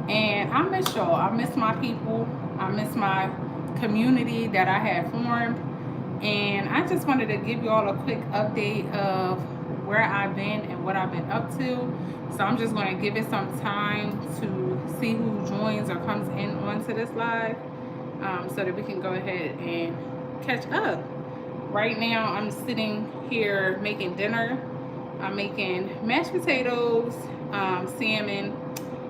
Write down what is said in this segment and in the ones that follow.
And I miss y'all. I miss my people. I miss my community that I had formed. And I just wanted to give you all a quick update of where I've been and what I've been up to. So I'm just going to give it some time to see who joins or comes in onto this live, so that we can go ahead and catch up. Right now, I'm sitting here making dinner. I'm making mashed potatoes, salmon,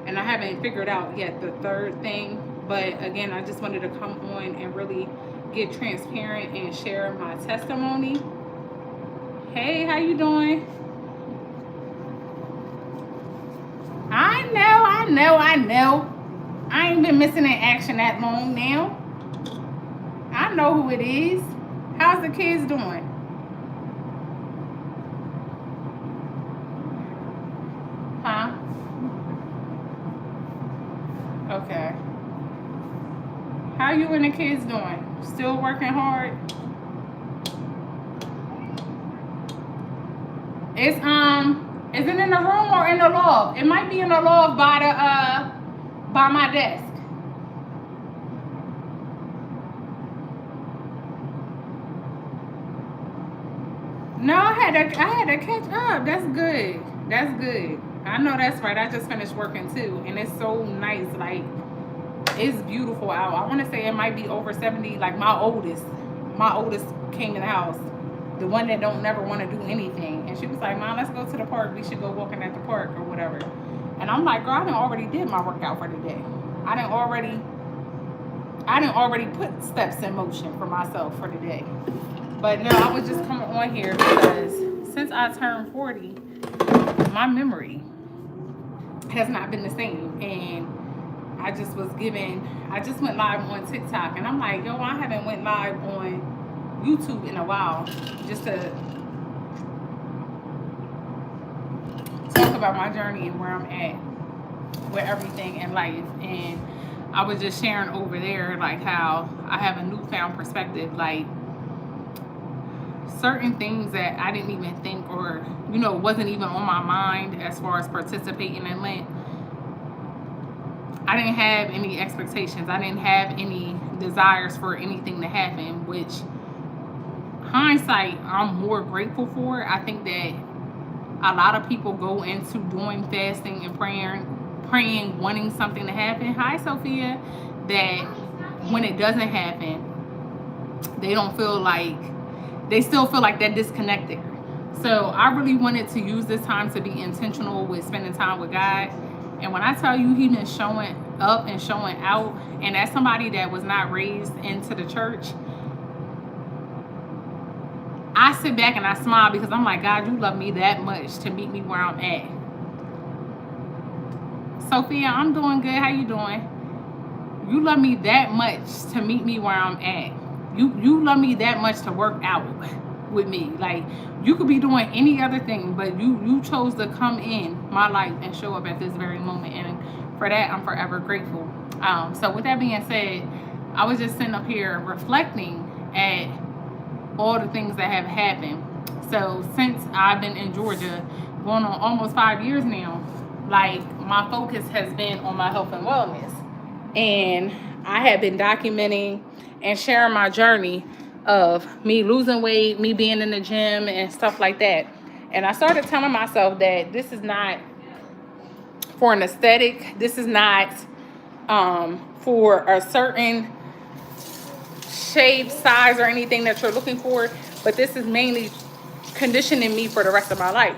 and I haven't figured out yet the third thing. But again, I just wanted to come on and really get transparent and share my testimony. Hey, how you doing? I know. I ain't been missing in action that long now. I know who it is. How's the kids doing? Huh? Okay. How you and the kids doing? Still working hard? Is it in the room or in the loft? It might be in the loft by my desk. No, I had to catch up. That's good. That's good. I know that's right. I just finished working too, and it's so nice. Like, it's beautiful out. I want to say it might be over 70. Like my oldest came in the house, the one that don't never want to do anything, and she was like, "Mom, let's go to the park. We should go walking at the park or whatever." And I'm like, "Girl, I done already did my workout for the day. I done already, I done already put steps in motion for myself for the day." But no, I was just coming on here because since I turned 40, my memory has not been the same, and I just went live on TikTok, and I'm like, yo, I haven't went live on YouTube in a while, just to talk about my journey and where I'm at with everything in life. And I was just sharing over there, like, how I have a newfound perspective, like certain things that I didn't even think, or wasn't even on my mind as far as participating in Lent. I didn't have any expectations. I didn't have any desires for anything to happen, which hindsight, I'm more grateful for. I think that a lot of people go into doing fasting and praying, wanting something to happen. Hi, Sophia. That when it doesn't happen, they don't feel like, they still feel like they're disconnected. So I really wanted to use this time to be intentional with spending time with God. And when I tell you, He's been showing up and showing out, and as somebody that was not raised into the church, I sit back and I smile because I'm like, God, you love me that much to meet me where I'm at. Sophia, I'm doing good. How you doing? You love me that much to meet me where I'm at. You love me that much to work out with me. Like, you could be doing any other thing, but you chose to come in my life and show up at this very moment, and for that I'm forever grateful. So with that being said, I was just sitting up here reflecting at all the things that have happened. So since I've been in Georgia, going on almost 5 years now, like, my focus has been on my health and wellness, and I have been documenting and sharing my journey of me losing weight, me being in the gym and stuff like that. And I started telling myself that this is not for an aesthetic. This is not for a certain shape, size, or anything that you're looking for, but this is mainly conditioning me for the rest of my life.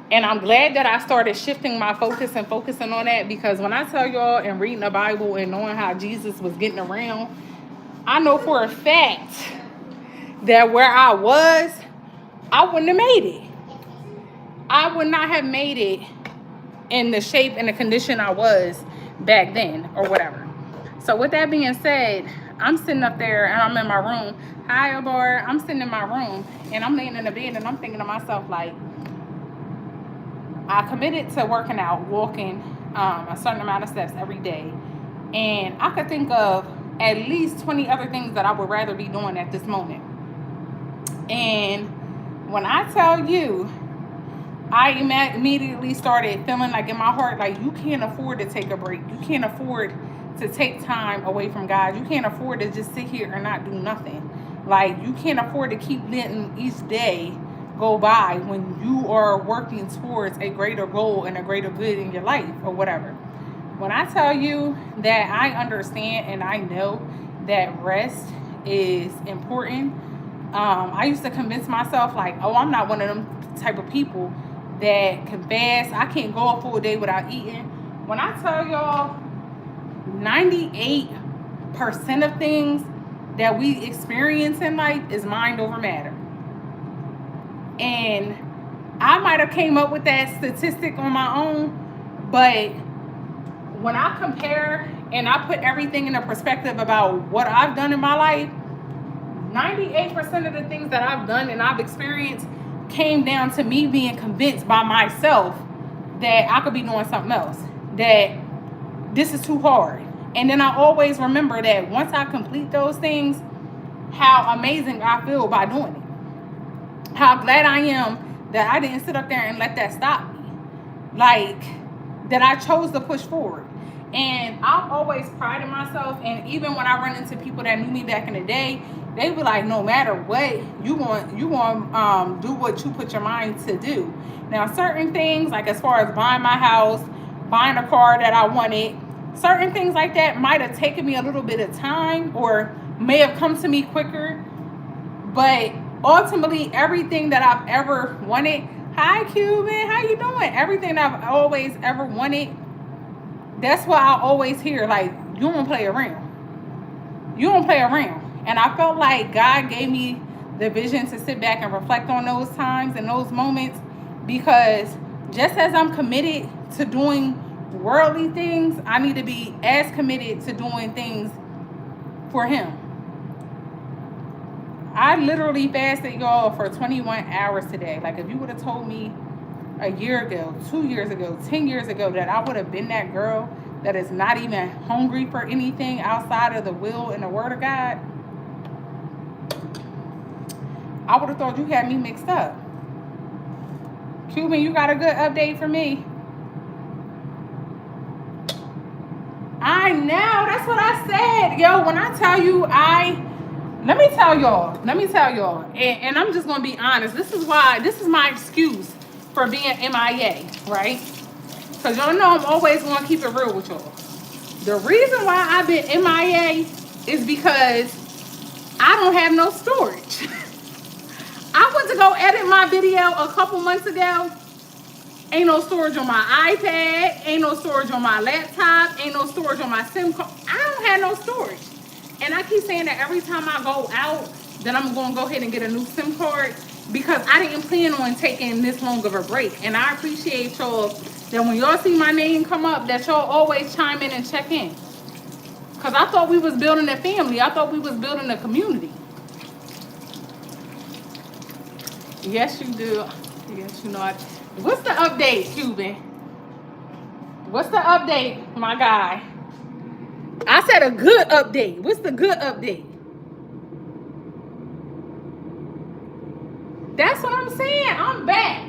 And I'm glad that I started shifting my focus and focusing on that, because when I tell y'all, and reading the Bible and knowing how Jesus was getting around, I know for a fact that where I was, I wouldn't have made it. I would not have made it in the shape and the condition I was back then or whatever. So with that being said, I'm sitting up there and I'm in my room. Hi, Abar. I'm sitting in my room and I'm laying in the bed and I'm thinking to myself, like, I committed to working out, walking a certain amount of steps every day. And I could think of at least 20 other things that I would rather be doing at this moment. And when I tell you I immediately started feeling like in my heart, like you can't afford to take a break. You can't afford to take time away from God. You can't afford to just sit here and not do nothing. Like you can't afford to keep letting each day go by when you are working towards a greater goal and a greater good in your life or whatever. When I tell you that I understand and I know that rest is important, I used to convince myself like, oh, I'm not one of them type of people that can fast. I can't go a full day without eating. When I tell y'all, 98% of things that we experience in life is mind over matter. And I might have came up with that statistic on my own, but when I compare and I put everything in a perspective about what I've done in my life, 98% of the things that I've done and I've experienced came down to me being convinced by myself that I could be doing something else, that this is too hard. And then I always remember that once I complete those things, how amazing I feel by doing it. How glad I am that I didn't sit up there and let that stop me. Like, that I chose to push forward. And I've always prided myself, and even when I run into people that knew me back in the day, they be like, no matter what, you want do what you put your mind to do. Now, certain things, like as far as buying my house, buying a car that I wanted, certain things like that might have taken me a little bit of time or may have come to me quicker. But ultimately, everything that I've ever wanted, hi Cuban, how you doing? Everything that I've always ever wanted, that's what I always hear. Like, you don't play around. You don't play around. And I felt like God gave me the vision to sit back and reflect on those times and those moments, because just as I'm committed to doing worldly things, I need to be as committed to doing things for Him. I literally fasted, y'all, for 21 hours today. Like, if you would have told me a year ago, 2 years ago, 10 years ago that I would have been that girl that is not even hungry for anything outside of the will and the word of God, I would have thought you had me mixed up. Cuban, you got a good update for me? I know, that's what I said. Yo, when I tell you let me tell y'all, and I'm just going to be honest. This is my excuse for being MIA, right? Because y'all know I'm always going to keep it real with y'all. The reason why I've been MIA is because I don't have no storage. I went to go edit my video a couple months ago. Ain't no storage on my iPad. Ain't no storage on my laptop. Ain't no storage on my SIM card. I don't have no storage. And I keep saying that every time I go out, that I'm going to go ahead and get a new SIM card, because I didn't plan on taking this long of a break. And I appreciate y'all that when y'all see my name come up, that y'all always chime in and check in. Because I thought we was building a family. I thought we was building a community. Yes, you do. Yes, you know it. What's the update, Cuban? What's the update, my guy? I said a good update. What's the good update? That's what I'm saying. I'm back.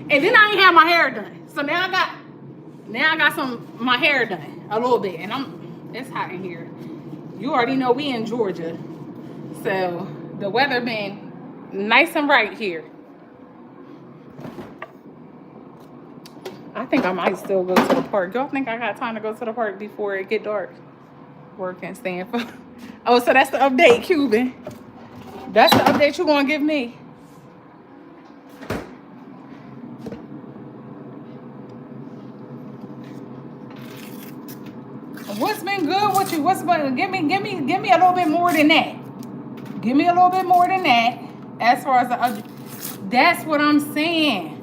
And then I ain't have my hair done. So now I got my hair done a little bit. And it's hot in here. You already know we in Georgia. So the weather been nice and bright here. I think I might still go to the park. Y'all think I got time to go to the park before it get dark? Work and stand for. Oh, so that's the update, Cuban. That's the update you're gonna give me. What's been good with you? What's been? Give me a little bit more than that. Give me a little bit more than that. As far as the other, that's what I'm saying.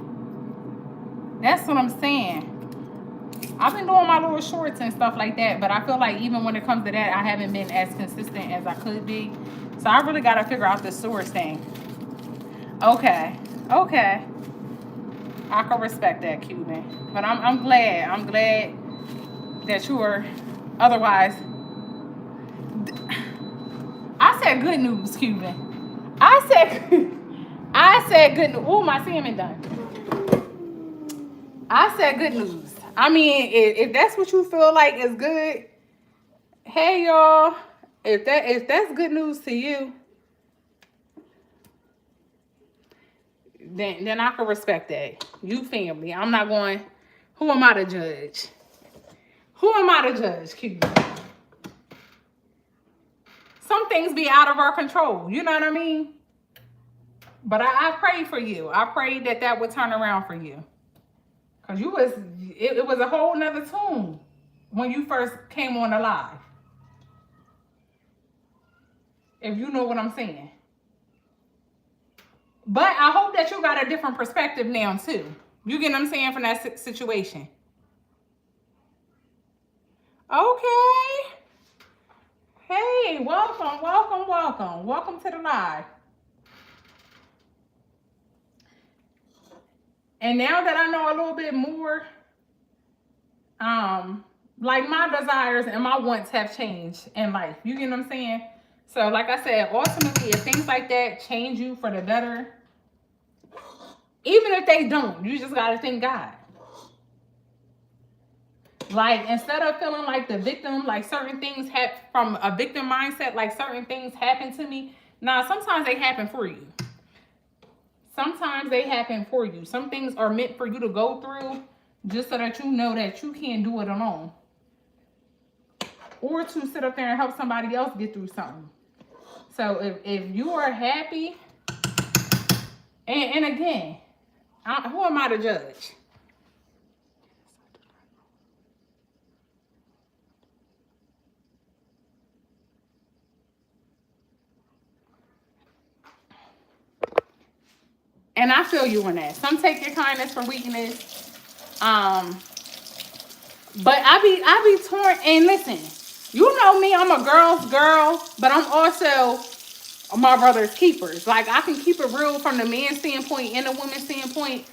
I've been doing my little shorts and stuff like that, but I feel like even when it comes to that, I haven't been as consistent as I could be. So I really got to figure out the source thing. Okay. I can respect that, Cuban. But I'm glad that you are. Otherwise, I said good news, Cuban. I said said good news. Oh, my salmon done. I said good news. I mean, if that's what you feel like is good, hey y'all. If that's good news to you, then I can respect that. You family. I'm not going. Who am I to judge? Who am I to judge, Q? Some things be out of our control. You know what I mean? But I prayed for you. I prayed that would turn around for you. Because it was a whole nother tune when you first came on the live. If you know what I'm saying. But I hope that you got a different perspective now, too. You get what I'm saying from that situation. Okay. Hey, welcome, welcome, welcome. Welcome to the live. And now that I know a little bit more, like my desires and my wants have changed in life. You get what I'm saying? So like I said, ultimately, if things like that change you for the better, even if they don't, you just got to thank God. Like, instead of feeling like the victim, like certain things from a victim mindset, like certain things happen to me. Nah, sometimes they happen for you. Sometimes they happen for you. Some things are meant for you to go through just so that you know that you can't do it alone. Or to sit up there and help somebody else get through something. So if you are happy, and again, who am I to judge? And I feel you on that. Some take your kindness for weakness. But I be torn. And listen, you know me, I'm a girl's girl, but I'm also my brother's keepers. Like, I can keep it real from the man's standpoint and the woman's standpoint.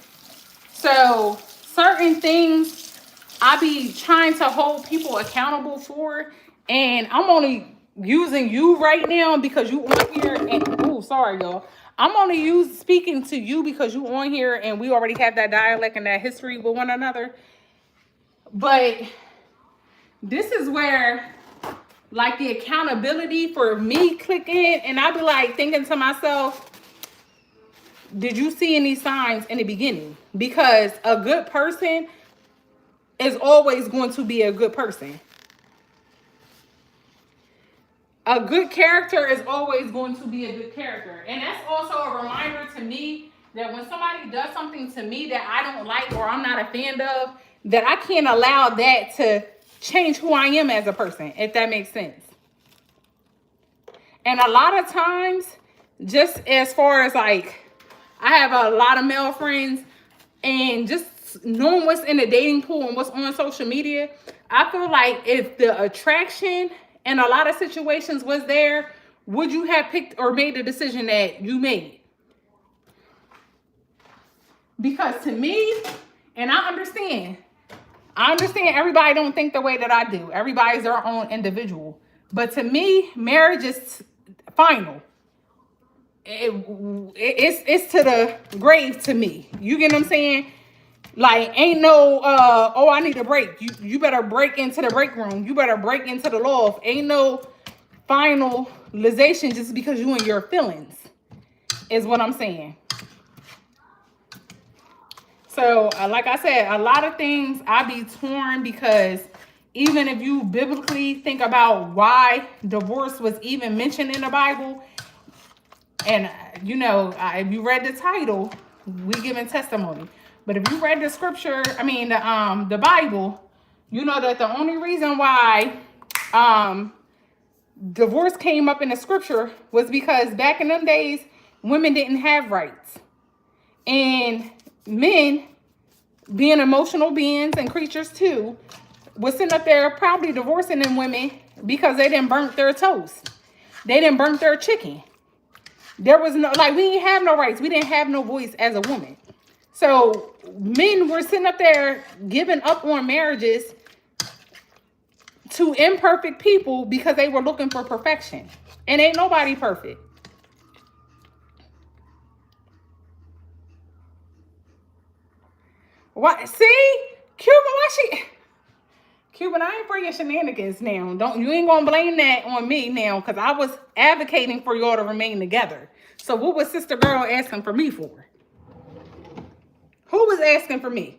So certain things I be trying to hold people accountable for. And I'm only using you right now because you on here. And oh, sorry, y'all. I'm only speaking to you because you on here and we already have that dialect and that history with one another. But this is where, like, the accountability for me click in, and I be like thinking to myself, did you see any signs in the beginning? Because a good person is always going to be a good person. A good character is always going to be a good character. And that's also a reminder to me that when somebody does something to me that I don't like or I'm not a fan of, that I can't allow that to change who I am as a person, if that makes sense. And a lot of times, just as far as like, I have a lot of male friends, and just knowing what's in the dating pool and what's on social media, I feel like if the attraction in a lot of situations was there, would you have picked or made the decision that you made? Because to me, and I understand everybody don't think the way that I do. Everybody's their own individual. But to me, marriage is final. It's to the grave to me. You get what I'm saying? Like, ain't no, oh, I need a break. You better break into the break room. You better break into the loft. Ain't no finalization just because you in your feelings, is what I'm saying. So, like I said, a lot of things I be torn because even if you biblically think about why divorce was even mentioned in the Bible, and, you know, if you read the title, we giving testimony. But if you read the scripture, the Bible, you know that the only reason why divorce came up in the scripture was because back in them days, women didn't have rights. And men, being emotional beings and creatures too, was sitting up there probably divorcing them women because they didn't burn their toast. They didn't burn their chicken. There was no, like, we didn't have no rights. We didn't have no voice as a woman. So men were sitting up there giving up on marriages to imperfect people because they were looking for perfection. And ain't nobody perfect. What? See? Cuban, why she... Cuban, I ain't for your shenanigans now. You ain't gonna blame that on me now, because I was advocating for y'all to remain together. So what was Sister Girl asking for me for? Who was asking for me?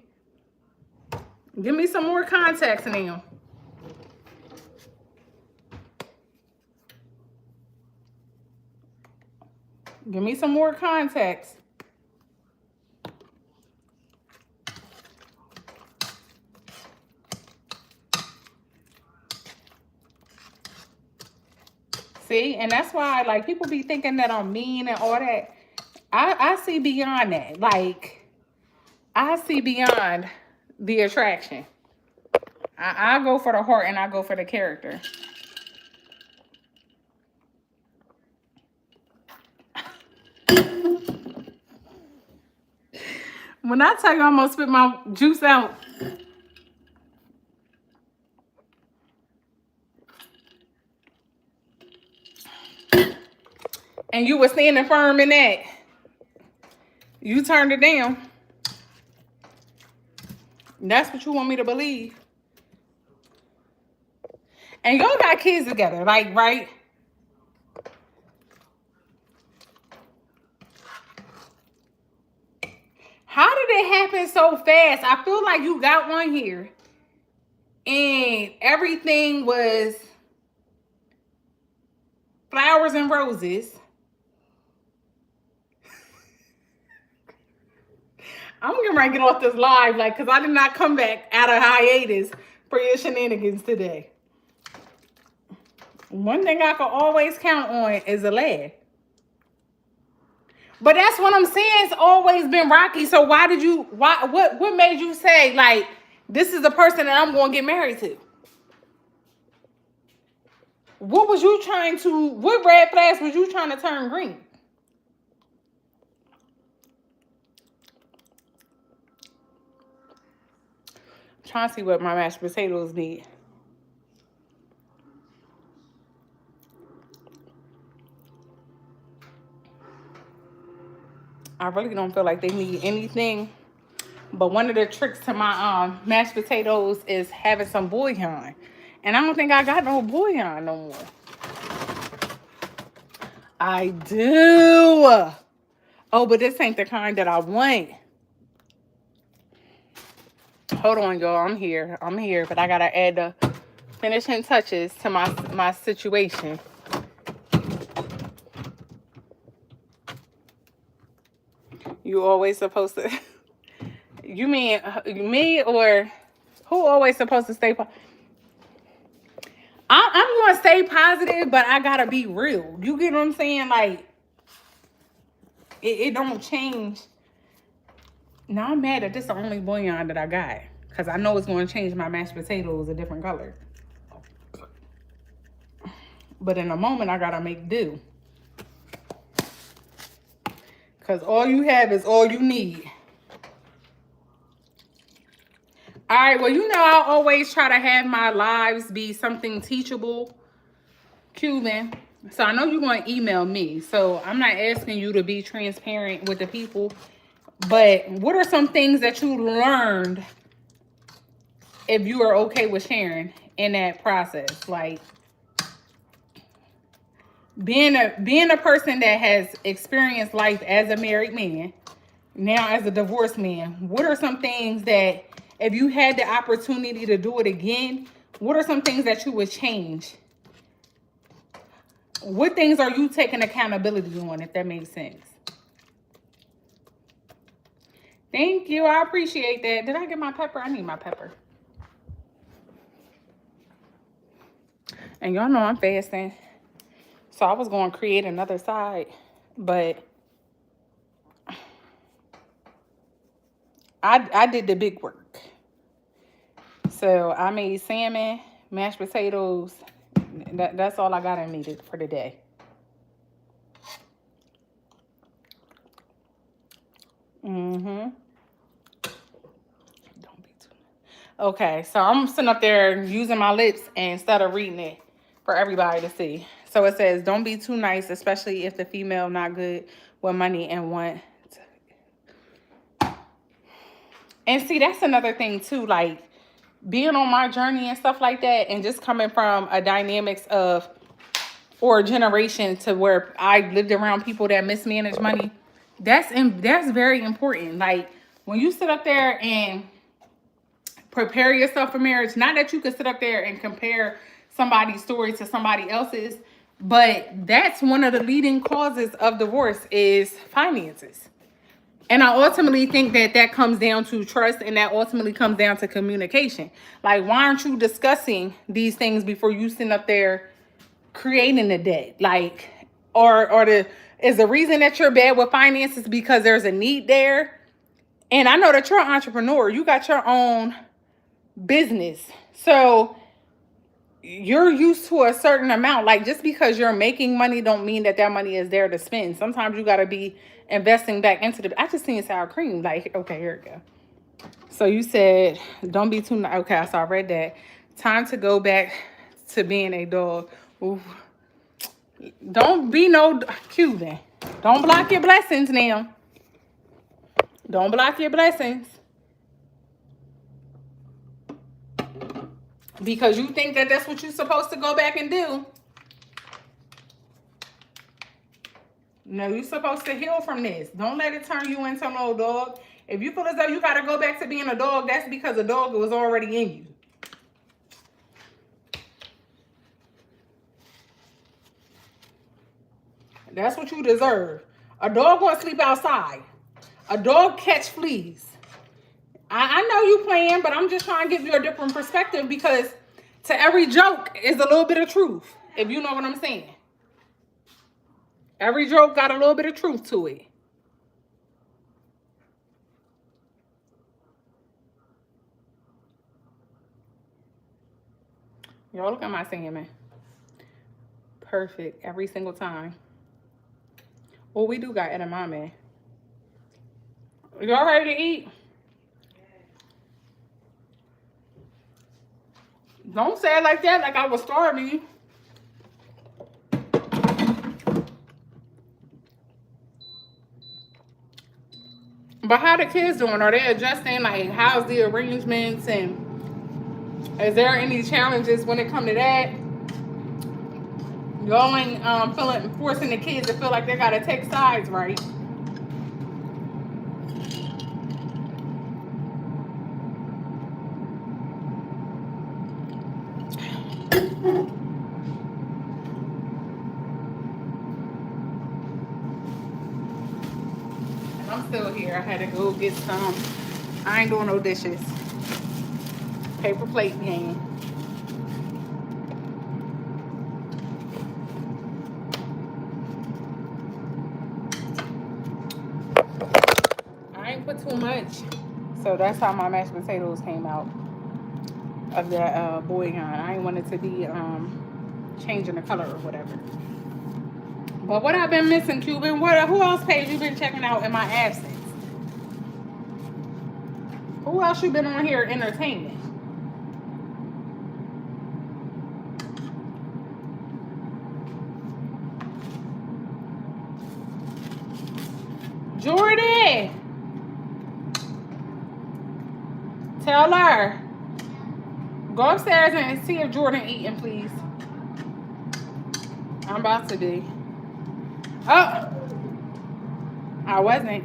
Give me some more context now. Give me some more context. See, and that's why, like, people be thinking that I'm mean and all that. I see beyond that. Like, I see beyond the attraction. I go for the heart and I go for the character. When I tell you I'm gonna spit my juice out. And you were standing firm in that. You turned it down. That's what you want me to believe. And y'all got kids together, like, right? How did it happen so fast? I feel like you got one here. And everything was flowers and roses. I'm gonna get off this live, like, because I did not come back out of hiatus for your shenanigans today. One thing I can always count on is a laugh. But that's what I'm saying. It's always been rocky. So what made you say, like, this is the person that I'm going to get married to? What red flags was you trying to turn green? I'm trying to see what my mashed potatoes need. I really don't feel like they need anything. But one of the tricks to my mashed potatoes is having some bouillon. And I don't think I got no bouillon no more. I do. Oh, but this ain't the kind that I want. Hold on, y'all. I'm here. But I got to add the finishing touches to my situation. You always supposed to... You mean me, or who always supposed to stay positive? I'm going to stay positive, but I got to be real. You get what I'm saying? Like, it don't change. Now I'm mad that this is the only bouillon that I got, because I know it's going to change my mashed potatoes a different color. But in a moment, I got to make do. Because all you have is all you need. All right, well, you know, I always try to have my lives be something teachable. Cuban. So I know you're going to email me. So I'm not asking you to be transparent with the people. But what are some things that you learned, if you are okay with sharing in that process? Like, being a person that has experienced life as a married man, now as a divorced man, what are some things that, if you had the opportunity to do it again, what are some things that you would change? What things are you taking accountability on, if that makes sense? Thank you. I appreciate that. Did I get my pepper? I need my pepper. And y'all know I'm fasting. So I was going to create another side, but I did the big work. So I made salmon, mashed potatoes. That's all I got in me for today. Don't be too. Okay, so I'm sitting up there using my lips instead of reading it for everybody to see. So it says, don't be too nice, especially if the female not good with money and want. And see, that's another thing too, like being on my journey and stuff like that, and just coming from a dynamics of, or a generation to where I lived around people that mismanage money. That's very important. Like when you sit up there and prepare yourself for marriage, not that you can sit up there and compare somebody's story to somebody else's, but that's one of the leading causes of divorce is finances. And I ultimately think that that comes down to trust, and that ultimately comes down to communication. Like, why aren't you discussing these things before you sit up there creating the debt? Like, is the reason that you're bad with finances because there's a need there? And I know that you're an entrepreneur. You got your own business. So you're used to a certain amount. Like, just because you're making money don't mean that that money is there to spend. Sometimes you got to be investing back into the, I just seen sour cream. Like, okay, here we go. So you said, don't be too, okay, so I read that. Time to go back to being a dog. Ooh. Don't be no Cuban. Don't block your blessings now. Don't block your blessings. Because you think that that's what you're supposed to go back and do. No, you're supposed to heal from this. Don't let it turn you into no dog. If you feel as though you got to go back to being a dog, that's because a dog was already in you. That's what you deserve. A dog won't sleep outside. A dog catch fleas. I know you playing, but I'm just trying to give you a different perspective, because to every joke is a little bit of truth, if you know what I'm saying. Every joke got a little bit of truth to it. Y'all look at my salmon. Perfect every single time. Well, we do got edamame. Y'all ready to eat? Don't say it like that, like I was starving you. But how the kids doing? Are they adjusting? Like, how's the arrangements? And is there any challenges when it comes to that? Y'all ain't forcing the kids to feel like they gotta take sides, right? I'm still here. I had to go get some. I ain't doing no dishes. Paper plate game. I ain't put too much. So that's how my mashed potatoes came out of that bouillon. I ain't want it to be changing the color or whatever. But what I've been missing, Cuban, who else page you been checking out in my absence? Who else you been on here entertaining? Jordan! Tell her. Go upstairs and see if Jordan eating, please. I'm about to be. Oh, I wasn't.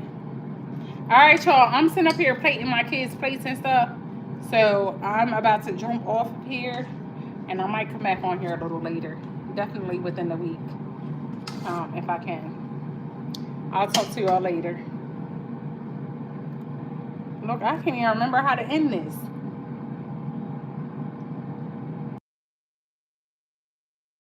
All right, y'all. I'm sitting up here plating my kids' plates and stuff. So I'm about to jump off of here, and I might come back on here a little later. Definitely within the week, if I can. I'll talk to y'all later. Look, I can't even remember how to end this.